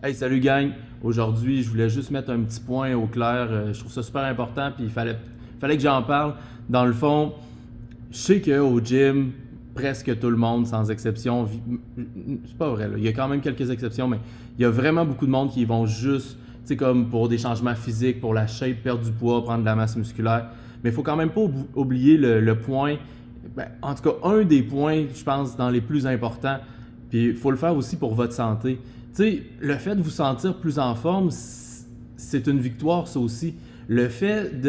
Hey, salut gang! Aujourd'hui, je voulais juste mettre un petit point au clair. Je trouve ça super important, puis il fallait que j'en parle. Dans le fond, je sais qu'au gym, presque tout le monde, sans exception, c'est pas vrai, là. Il y a quand même quelques exceptions, mais il y a vraiment beaucoup de monde qui vont juste, tu sais, comme pour des changements physiques, pour la shape, perdre du poids, prendre de la masse musculaire. Mais il faut quand même pas oublier le point, en tout cas, un des points, je pense, dans les plus importants, puis il faut le faire aussi pour votre santé. Tu sais, le fait de vous sentir plus en forme, c'est une victoire, ça aussi. Le fait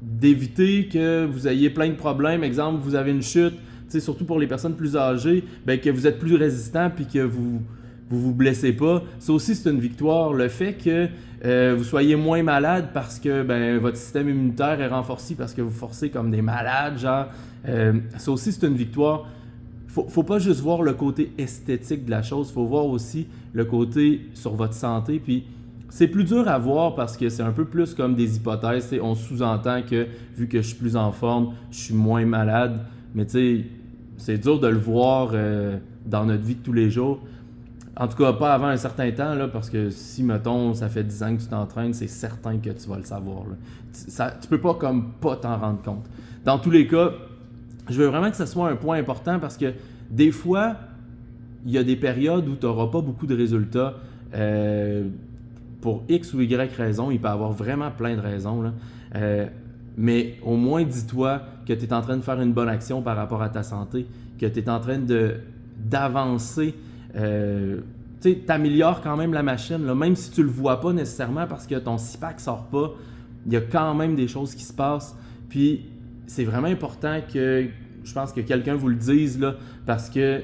d'éviter que vous ayez plein de problèmes, exemple, vous avez une chute, tu sais, surtout pour les personnes plus âgées, ben, que vous êtes plus résistant puis que vous blessez pas, ça aussi c'est une victoire. Le fait que vous soyez moins malade parce que ben, votre système immunitaire est renforcé parce que vous forcez comme des malades, genre, ça aussi c'est une victoire. Faut pas juste voir le côté esthétique de la chose, faut voir aussi le côté sur votre santé. Puis c'est plus dur à voir parce que c'est un peu plus comme des hypothèses. On sous-entend que vu que je suis plus en forme, je suis moins malade. Mais tu sais, c'est dur de le voir dans notre vie de tous les jours. En tout cas, pas avant un certain temps, là, parce que si, mettons, ça fait 10 ans que tu t'entraînes, c'est certain que tu vas le savoir. Là. Tu peux pas comme pas t'en rendre compte. Dans tous les cas, je veux vraiment que ce soit un point important parce que des fois, il y a des périodes où tu n'auras pas beaucoup de résultats. Pour X ou Y raison, il peut y avoir vraiment plein de raisons. Là. Mais au moins, dis-toi que tu es en train de faire une bonne action par rapport à ta santé, que tu es en train d'avancer. Tu améliores quand même la machine, là, même si tu le vois pas nécessairement parce que ton six-pack sort pas, il y a quand même des choses qui se passent. Puis c'est vraiment important que je pense que quelqu'un vous le dise là, parce que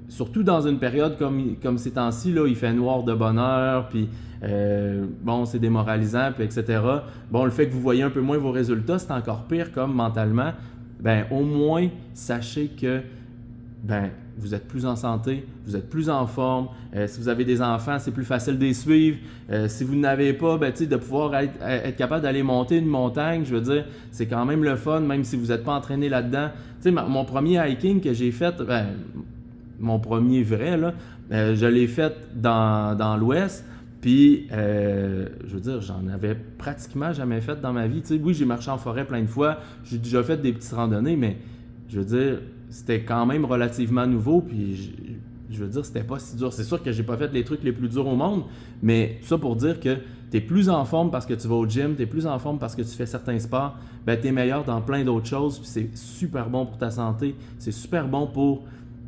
surtout dans une période comme ces temps-ci, là, il fait noir de bonne heure, puis bon, c'est démoralisant, puis etc. Bon, le fait que vous voyez un peu moins vos résultats, c'est encore pire comme mentalement. Ben, au moins, sachez que ben, vous êtes plus en santé, vous êtes plus en forme. Si vous avez des enfants, c'est plus facile de les suivre. Si vous n'avez pas, ben, de pouvoir être capable d'aller monter une montagne, je veux dire, c'est quand même le fun, même si vous n'êtes pas entraîné là-dedans. Mon premier hiking que j'ai fait, ben, mon premier vrai, là, je l'ai fait dans l'Ouest. Puis, je veux dire, j'en avais pratiquement jamais fait dans ma vie. T'sais, oui, j'ai marché en forêt plein de fois, j'ai déjà fait des petites randonnées, mais je veux dire, c'était quand même relativement nouveau. Puis, je veux dire, c'était pas si dur. C'est sûr que j'ai pas fait les trucs les plus durs au monde, mais tout ça pour dire que tu es plus en forme parce que tu vas au gym, tu es plus en forme parce que tu fais certains sports, ben, tu es meilleur dans plein d'autres choses. Puis, c'est super bon pour ta santé, c'est super bon pour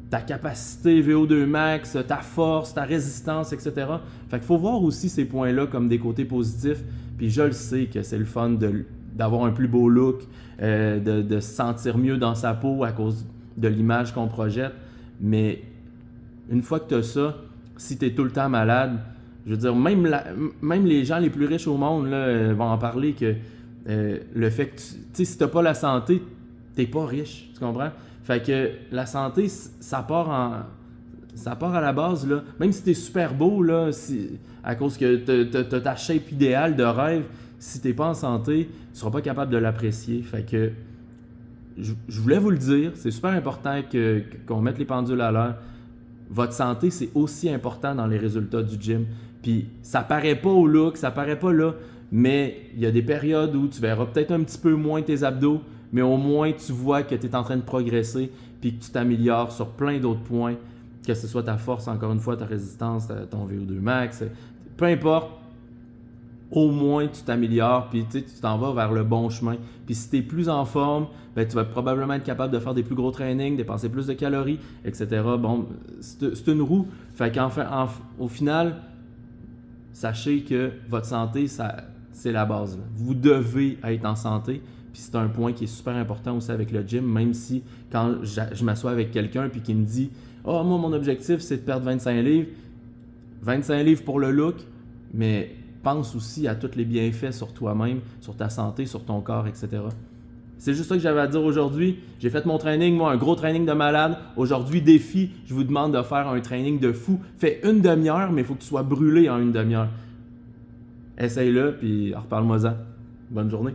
ta capacité VO2 max, ta force, ta résistance, etc. Fait qu'il faut voir aussi ces points-là comme des côtés positifs. Puis je le sais que c'est le fun d'avoir un plus beau look, de se sentir mieux dans sa peau à cause de l'image qu'on projette. Mais une fois que tu as ça, si tu es tout le temps malade, je veux dire, même les gens les plus riches au monde là, vont en parler que le fait que tu sais, si tu n'as pas la santé, tu n'es pas riche, tu comprends? Fait que la santé, ça part à la base, là. Même si t'es super beau, là, à cause que t'as ta shape idéale de rêve, si t'es pas en santé, tu seras pas capable de l'apprécier. Fait que je voulais vous le dire, c'est super important qu'on mette les pendules à l'heure. Votre santé, c'est aussi important dans les résultats du gym. Puis ça paraît pas au look, ça paraît pas là, mais il y a des périodes où tu verras peut-être un petit peu moins tes abdos, mais au moins tu vois que tu es en train de progresser puis que tu t'améliores sur plein d'autres points, que ce soit ta force, encore une fois, ta résistance, ton VO2 max, peu importe, au moins tu t'améliores puis tu t'en vas vers le bon chemin. Puis si tu es plus en forme, ben, tu vas probablement être capable de faire des plus gros trainings, dépenser plus de calories, etc. Bon, c'est une roue. Fait qu'enfin, au final, sachez que votre santé, c'est la base. Là. Vous devez être en santé. Puis c'est un point qui est super important aussi avec le gym, même si quand je m'assois avec quelqu'un puis qui me dit « Ah, moi, mon objectif, c'est de perdre 25 livres. 25 livres pour le look, mais pense aussi à tous les bienfaits sur toi-même, sur ta santé, sur ton corps, etc. » C'est juste ça que j'avais à dire aujourd'hui. J'ai fait mon training, moi, un gros training de malade. Aujourd'hui, défi, je vous demande de faire un training de fou. Fais une demi-heure, mais il faut que tu sois brûlé en une demi-heure. Essaye-le, puis reparle-moi-en. Bonne journée.